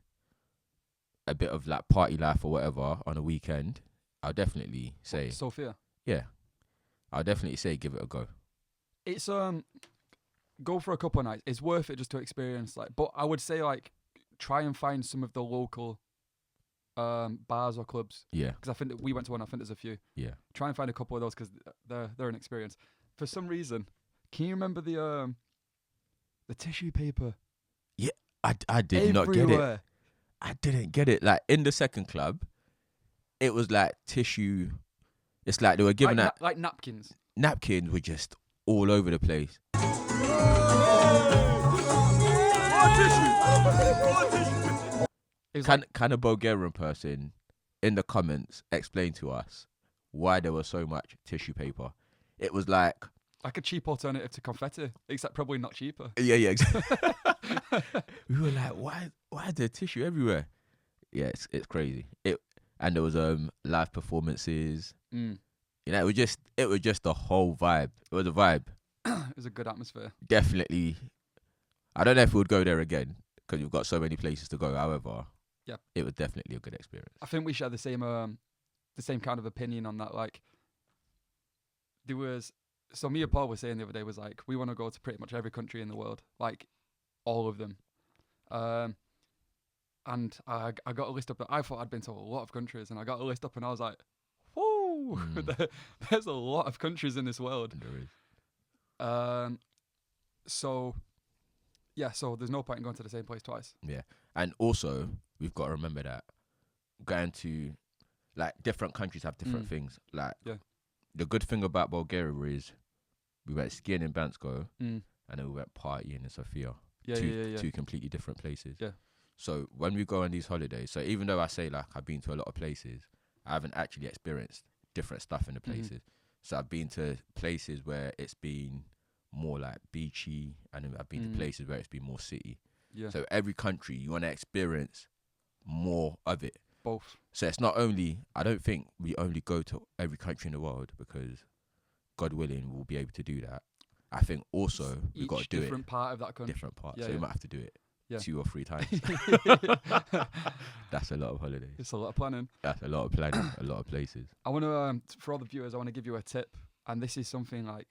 a bit of like party life or whatever on a weekend, I'll definitely say Sofia. Yeah. I'll definitely say give it a go. It's go for a couple of nights. It's worth it just to experience, like, but I would say like try and find some of the local bars or clubs. Yeah. Because I think we went to one. I think there's a few. Yeah. Try and find a couple of those, because they're an experience. For some reason, can you remember the tissue paper? Yeah, I did not get it. I didn't get it. Like in the second club, it was like tissue. It's like they were giving out like napkins. Napkins were just all over the place. Can a Bulgarian person in the comments explain to us why there was so much tissue paper? It was like a cheap alternative to confetti, except probably not cheaper. Yeah, exactly. We were like, why is there tissue everywhere? Yeah, it's crazy. And there was live performances. It was just a whole vibe. It was a vibe. It was a good atmosphere. Definitely. I don't know if we would go there again, because we've got so many places to go. However, yeah, it was definitely a good experience. I think we share the same kind of opinion on that. Like, there was. So me and Paul were saying the other day was like, we want to go to pretty much every country in the world, like all of them. And I got a list up. I thought I'd been to a lot of countries, and I got a list up, and I was like, whoa, there's a lot of countries in this world. There is. So there's no point in going to the same place twice. Yeah. And also, we've got to remember that going to, like, different countries have different things. Like, the good thing about Bulgaria is we went skiing in Bansko and then we went partying in Sofia. Two completely different places. Yeah. So when we go on these holidays, so even though I say like I've been to a lot of places, I haven't actually experienced different stuff in the places. So I've been to places where it's been more like beachy, and then I've been to places where it's been more city. Yeah. So every country you want to experience more of it. Both. So it's not only, I don't think we only go to every country in the world, because God willing we'll be able to do that. I think also we've got to do it. Different part of that country. Different part. Yeah, so we might have to do it 2 or 3 times. That's a lot of holidays. It's a lot of planning. That's a lot of planning, a lot of places. I want to, for all the viewers, I want to give you a tip. And this is something like,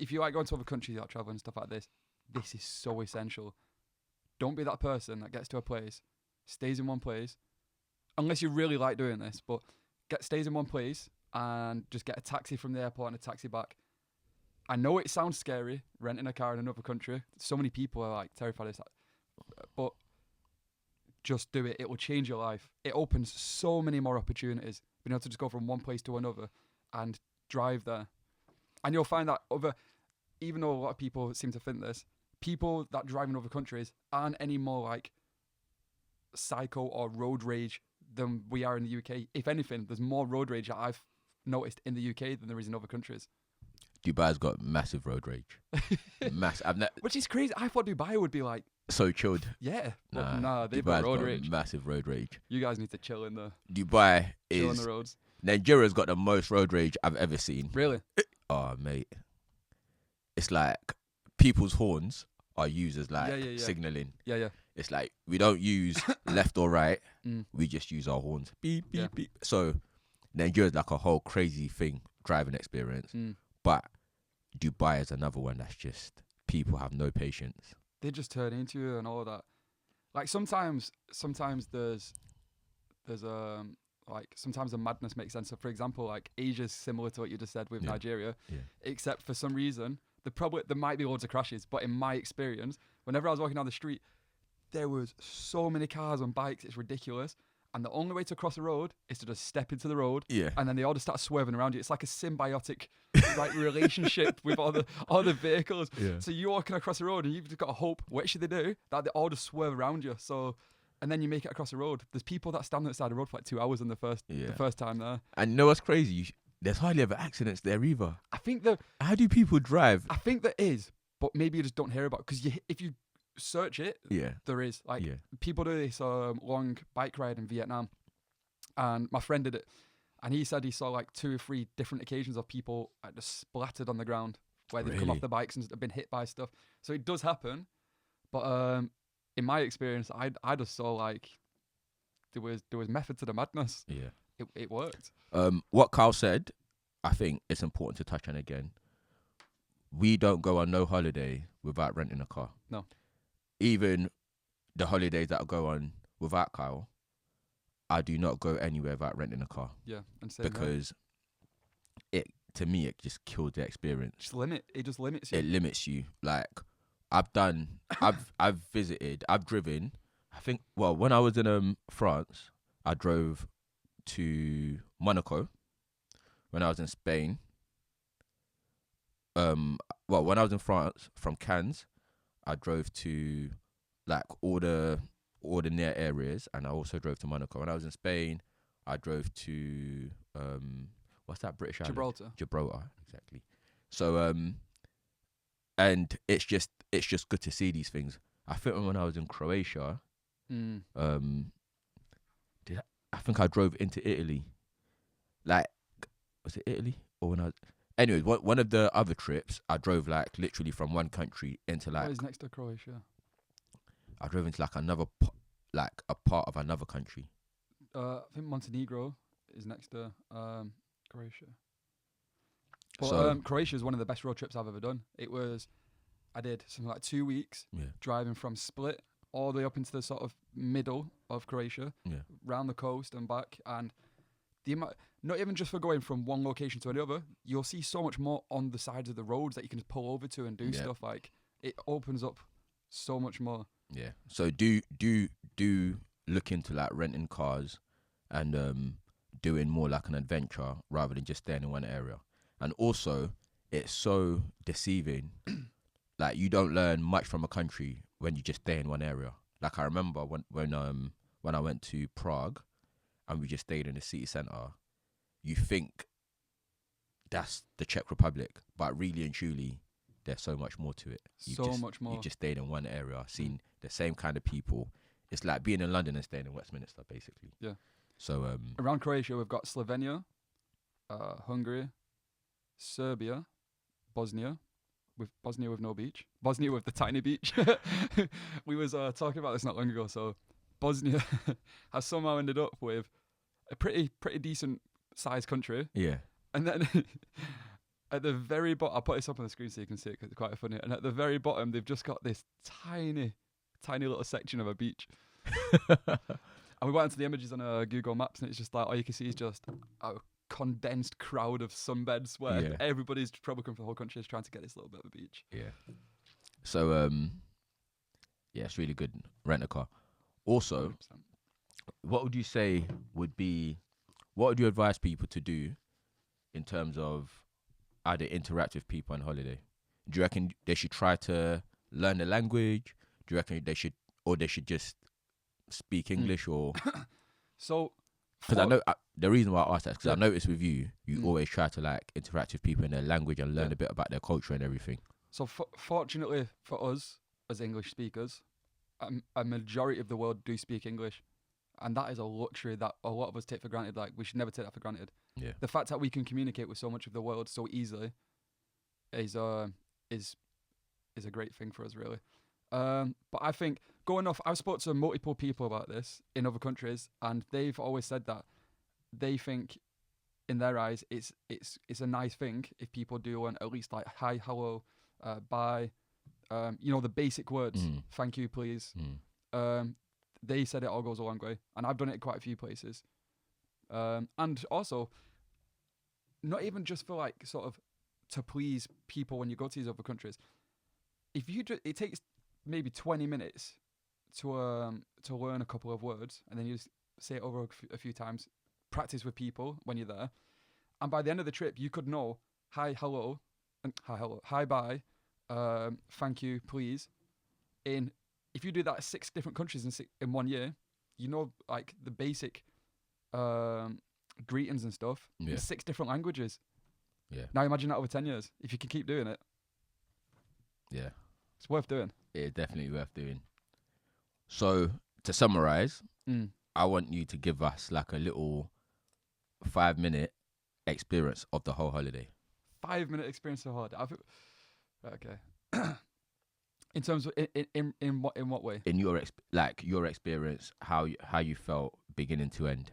if you like going to other countries, like traveling and stuff like this is so essential. Don't be that person that gets to a place, stays in one place, unless you really like doing this, but stays in one place and just get a taxi from the airport and a taxi back. I know it sounds scary, renting a car in another country. So many people are like terrified of that. But just do it. It will change your life. It opens so many more opportunities. Being able to just go from one place to another and drive there. And you'll find that even though a lot of people seem to think this, people that drive in other countries aren't any more like psycho or road rage than we are in the UK. If anything, there's more road rage that I've noticed in the UK than there is in other countries. Dubai's got massive road rage. Which is crazy. I thought Dubai would be like so chilled. Yeah. Nah, they've got road rage. Massive road rage. You guys need to chill in the Dubai chill on the roads. Nigeria's got the most road rage I've ever seen. Really? Oh mate. It's like people's horns are used as like signalling. Yeah. It's like we don't use left or right. We just use our horns. Beep, beep, beep. So Nigeria's like a whole crazy thing, driving experience. But Dubai is another one that's just, people have no patience. They just turn into you and all that. Like sometimes there's like sometimes the madness makes sense. So for example, like Asia's similar to what you just said with Nigeria, except for some reason there might be loads of crashes. But in my experience, whenever I was walking down the street, there was so many cars and bikes. It's ridiculous. And the only way to cross the road is to just step into the road. Yeah. And then they all just start swerving around you. It's like a symbiotic like relationship with all the vehicles. Yeah. So you're walking across the road and you've just got to hope, what should they do? That they all just swerve around you. So, and then you make it across the road. There's people that stand on the side of the road for like 2 hours in the first time there. And you know what's crazy? There's hardly ever accidents there either. I think how do people drive? I think there is, but maybe you just don't hear about it. Because if you search it, there is. Like people do this long bike ride in Vietnam. And my friend did it. And he said he saw like 2 or 3 different occasions of people just splattered on the ground where they've come off the bikes and have been hit by stuff. So it does happen. But in my experience, I just saw like there was method to the madness. Yeah. It worked. What Carl said, I think it's important to touch on again. We don't go on no holiday without renting a car. No. Even the holidays that I go on without Kyle, I do not go anywhere without renting a car. Yeah, and because to me it just kills the experience. It just limits you. It limits you. Like I've visited, I've driven. I think when I was in France, I drove to Monaco. When I was in Spain, when I was in France, from Cannes, I drove to like all the near areas, and I also drove to Monaco. When I was in Spain, I drove to what's that British island? Gibraltar, exactly. So and it's just good to see these things. I think when I was in Croatia, I think I drove into Italy. Like, was it Italy or when I was? Anyways, one of the other trips, I drove like literally from one country into like. What is next to Croatia? I drove into like another, like a part of another country. I think Montenegro is next to Croatia. But So, Croatia is one of the best road trips I've ever done. I did something like 2 weeks driving from Split all the way up into the sort of middle of Croatia, round the coast and back. And the amount, not even just for going from one location to another, you'll see so much more on the sides of the roads that you can just pull over to and do stuff. Like, it opens up so much more. Yeah. So do look into like renting cars. and doing more like an adventure rather than just staying in one area. And also, it's so deceiving. Like, you don't learn much from a country when you just stay in one area. Like, I remember when I went to Prague and we just stayed in the city centre, you think that's the Czech Republic, but really and truly, there's so much more to it. Much more. You just stayed in one area, seen the same kind of people. It's like being in London and staying in Westminster, basically. Yeah. So around Croatia, we've got Slovenia, Hungary, Serbia, Bosnia with no beach, Bosnia with the tiny beach. We was talking about this not long ago. So Bosnia has somehow ended up with a pretty decent sized country. Yeah. And then at the very bottom, I'll put this up on the screen so you can see it because it's quite funny. And at the very bottom, they've just got this tiny little section of a beach. And we went into the images on Google Maps, and it's just like all you can see is just a condensed crowd of sunbeds where everybody's probably come from the whole country is trying to get this little bit of a beach. Yeah. So it's really good. Rent a car. Also, 100%. What would you say would be? What would you advise people to do in terms of how they interact with people on holiday? Do you reckon they should try to learn the language? Do you reckon they should just speak English or? So, because I know the reason why I asked that is because I noticed with you always try to like interact with people in their language and learn a bit about their culture and everything. So fortunately for us as English speakers, a majority of the world do speak English, and that is a luxury that a lot of us take for granted. Like, we should never take that for granted. Yeah. The fact that we can communicate with so much of the world so easily is a great thing for us, really. But I think I've spoken to multiple people about this in other countries, and they've always said that they think, in their eyes, it's a nice thing if people do learn at least like hi, hello, bye, the basic words, thank you, please. They said it all goes a long way, and I've done it in quite a few places. And also, not even just for like sort of to please people when you go to these other countries. If you it takes maybe 20 minutes to learn a couple of words, and then you just say it over a few times, practice with people when you're there, and by the end of the trip you could know hi, hello, hi, bye, thank you, please. If you do that 6 different countries in 1 year, you know, like the basic greetings and stuff in 6 different languages. Yeah. Now imagine that over 10 years, if you can keep doing it. Yeah. It's worth doing. It's definitely worth doing. So, to summarize, I want you to give us like a little 5-minute experience of the whole holiday. 5-minute experience of the holiday. Okay. In terms of in what way? In your experience, how you felt beginning to end.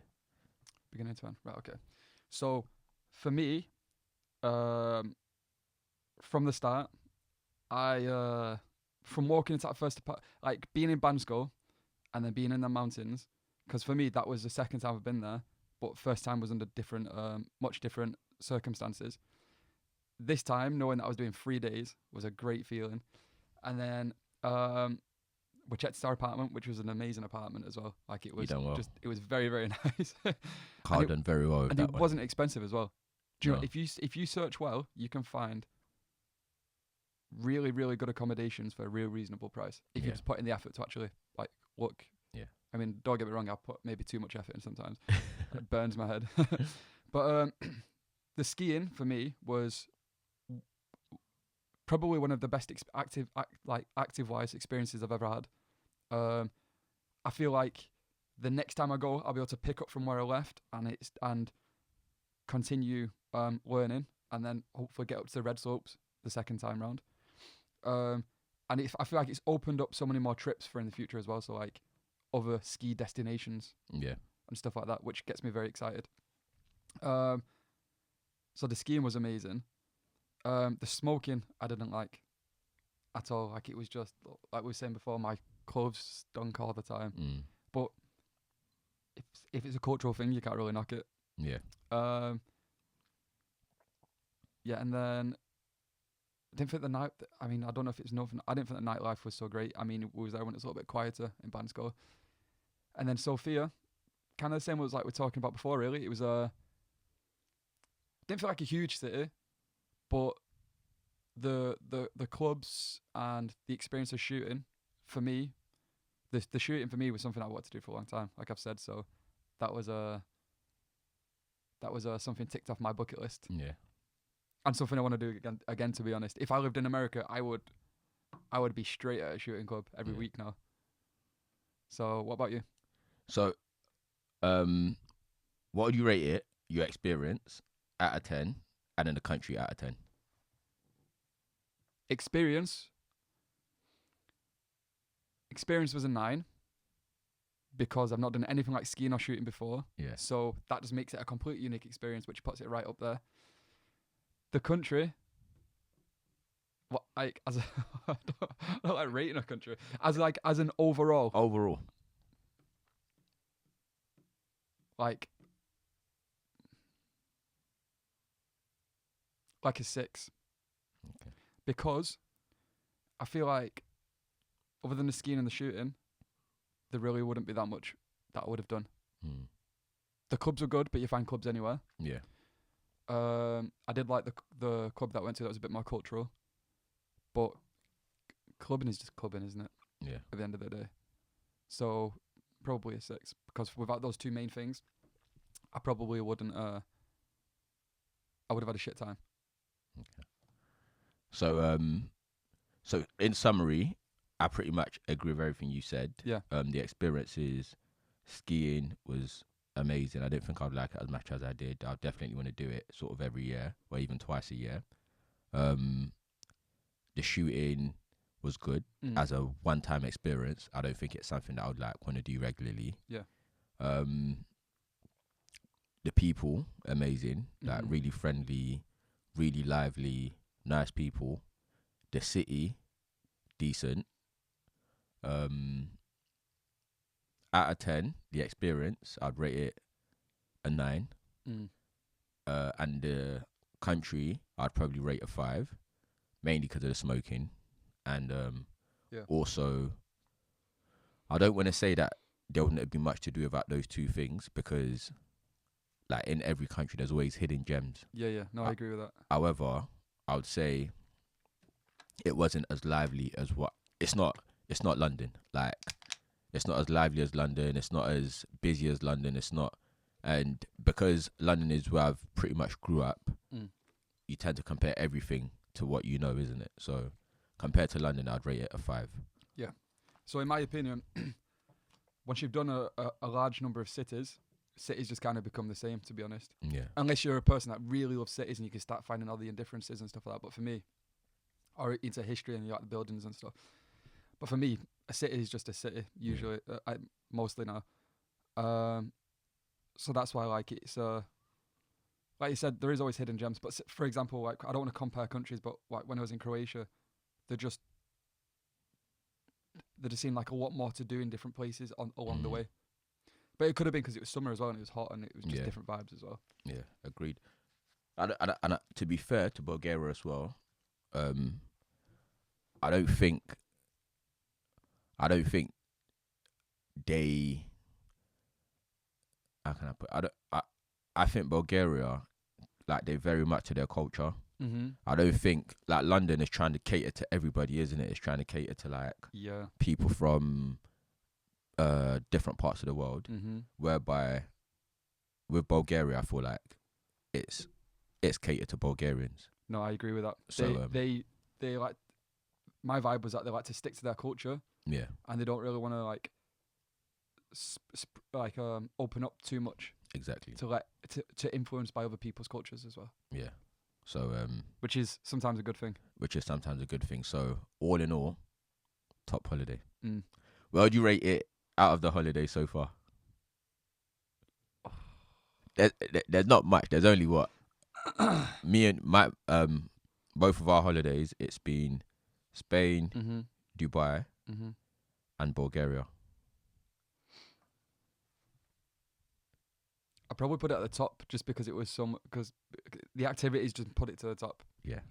Beginning to end. Right. Okay. So, for me, from the start, from walking into that first like being in Bansko and then being in the mountains, because for me that was the second time I've been there, but first time was under different much different circumstances. This time, knowing that I was doing 3 days was a great feeling. And then we checked our apartment, which was an amazing apartment as well. Like, it was it was very, very nice. Carl done very well with and that it wasn't expensive as well. Do you know, if you search well, you can find really, really good accommodations for a real reasonable price if you just put in the effort to actually like look. Yeah. I mean, don't get me wrong, I put maybe too much effort in sometimes. It burns my head. But the skiing for me was probably one of the best active-wise experiences I've ever had. I feel like the next time I go, I'll be able to pick up from where I left and continue learning, and then hopefully get up to the red slopes the second time round. And I feel like it's opened up so many more trips for in the future as well. So like other ski destinations, and stuff like that, which gets me very excited. So the skiing was amazing. The smoking I didn't like at all. Like, it was just like we were saying before, my clothes stunk all the time. But if it's a cultural thing, you can't really knock it. Yeah. And then I didn't think the night. I mean, I don't know if it's nothing. I didn't think the nightlife was so great. I mean, we was there when it's a little bit quieter in Bansko. And then Sofia, kind of the same as like we're talking about before. Really, it was didn't feel like a huge city, but the clubs and the experience of shooting for me, the shooting for me was something I wanted to do for a long time. Like I've said, so that was something ticked off my bucket list. Yeah. And something I want to do again. To be honest, if I lived in America, I would be straight at a shooting club every week now. So, what about you? So, what would you rate it? Your experience out of 10, and in the country out of 10. Experience was a 9 because I've not done anything like skiing or shooting before. Yeah. So that just makes it a completely unique experience, which puts it right up there. The country, I don't like rating a country as an overall. Overall, like a 6. Okay. Because I feel like other than the skiing and the shooting, there really wouldn't be that much that I would have done. The clubs were good, but you find clubs anywhere. Yeah. I did like the club that I went to that was a bit more cultural, but clubbing is just clubbing, isn't it? Yeah. At the end of the day, so probably a 6 because without those two main things, I probably wouldn't. I would have had a shit time. Okay. So so in summary, I pretty much agree with everything you said. Yeah. The experiences, skiing was amazing. I didn't think I'd like it as much as I did. I definitely want to do it sort of every year or even twice a year. The shooting was good as a one-time experience. I don't think it's something that I would want to do regularly. Yeah. The people, amazing. Really friendly, really lively, nice people. The city, decent. Out of 10, the experience, I'd rate it a 9. And the country, I'd probably rate a 5, mainly because of the smoking. And also, I don't want to say that there wouldn't be much to do about those two things because, in every country, there's always hidden gems. Yeah. No, I agree with that. However, I would say it wasn't as lively as what... It's not London. It's not as lively as London. It's not as busy as London. It's not... And because London is where I've pretty much grew up, you tend to compare everything to what you know, isn't it? So compared to London, I'd rate it a 5. Yeah. So in my opinion, once you've done a large number of cities just kind of become the same, to be honest. Yeah. Unless you're a person that really loves cities and you can start finding all the indifferences and stuff like that. But for me, or into history and you like the buildings and stuff. But for me, a city is just a city, usually, mostly now. So that's why I like it. So, like you said, there is always hidden gems. But for example, I don't want to compare countries, but when I was in Croatia, there just seemed like a lot more to do in different places along the way. But it could have been because it was summer as well and it was hot and it was just different vibes as well. Yeah, agreed. And to be fair to Bulgaria as well, I don't think they... How can I put? I think Bulgaria, they're very much to their culture. I don't think London is trying to cater to everybody, isn't it? It's trying to cater to people from different parts of the world. Whereby with Bulgaria, I feel like it's catered to Bulgarians. No, I agree with that. So they like... My vibe was that they like to stick to their culture. Yeah. And they don't really want to open up too much. Exactly. To influence by other people's cultures as well. Yeah. So which is sometimes a good thing. So all in all, top holiday. Where would you rate it out of the holiday so far? There's not much. There's only what me and my both of our holidays. It's been Spain, Dubai, and Bulgaria. I probably put it at the top just because it was because the activities just put it to the top. Yeah,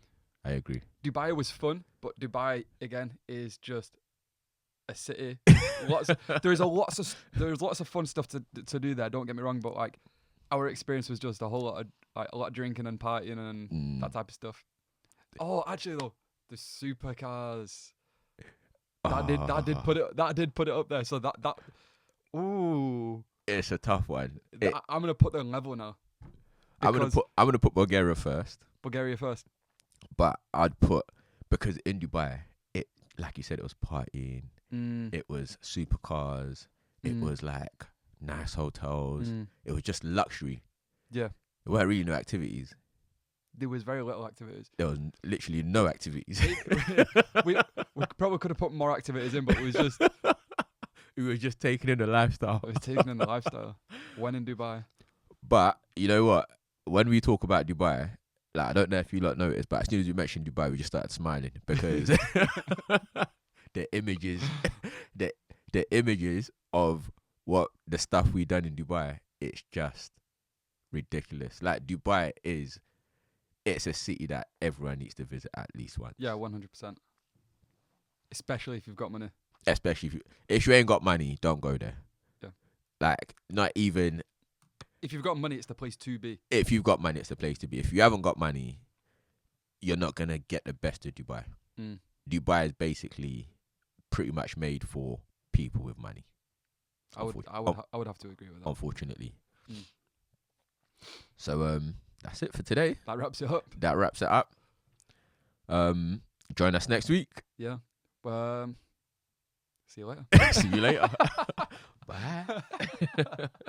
I agree. Dubai was fun, but Dubai again is just a city. There's lots of fun stuff to do there. Don't get me wrong, but like our experience was just a lot of drinking and partying and that type of stuff. Oh, actually though, the supercars. That did put it up there. So that ooh, it's a tough one. I'm gonna put them level now. I'm gonna put Bulgaria first. Bulgaria first. But I'd put, because in Dubai, it, like you said, it was partying. It was supercars. It was like nice hotels. It was just luxury. Yeah. There weren't really no activities. There was very little activities. There was literally no activities. we probably could have put more activities in, but it was just... We were just taking in the lifestyle. It was taking in the lifestyle. When in Dubai. But, you know what? When we talk about Dubai, like, I don't know if you lot noticed, but as soon as you mentioned Dubai, we just started smiling because the images of what the stuff we done in Dubai, it's just ridiculous. Like, Dubai it's a city that everyone needs to visit at least once. Yeah, 100%. Especially if you've got money. Especially if you ain't got money, don't go there. Yeah. Like, not even... If you've got money, it's the place to be. If you've got money, it's the place to be. If you haven't got money, you're not going to get the best of Dubai. Dubai is basically pretty much made for people with money. I would have to agree with that. Unfortunately. So that's it for today. That wraps it up. Join us next week. Yeah. See you later. See you later. Bye.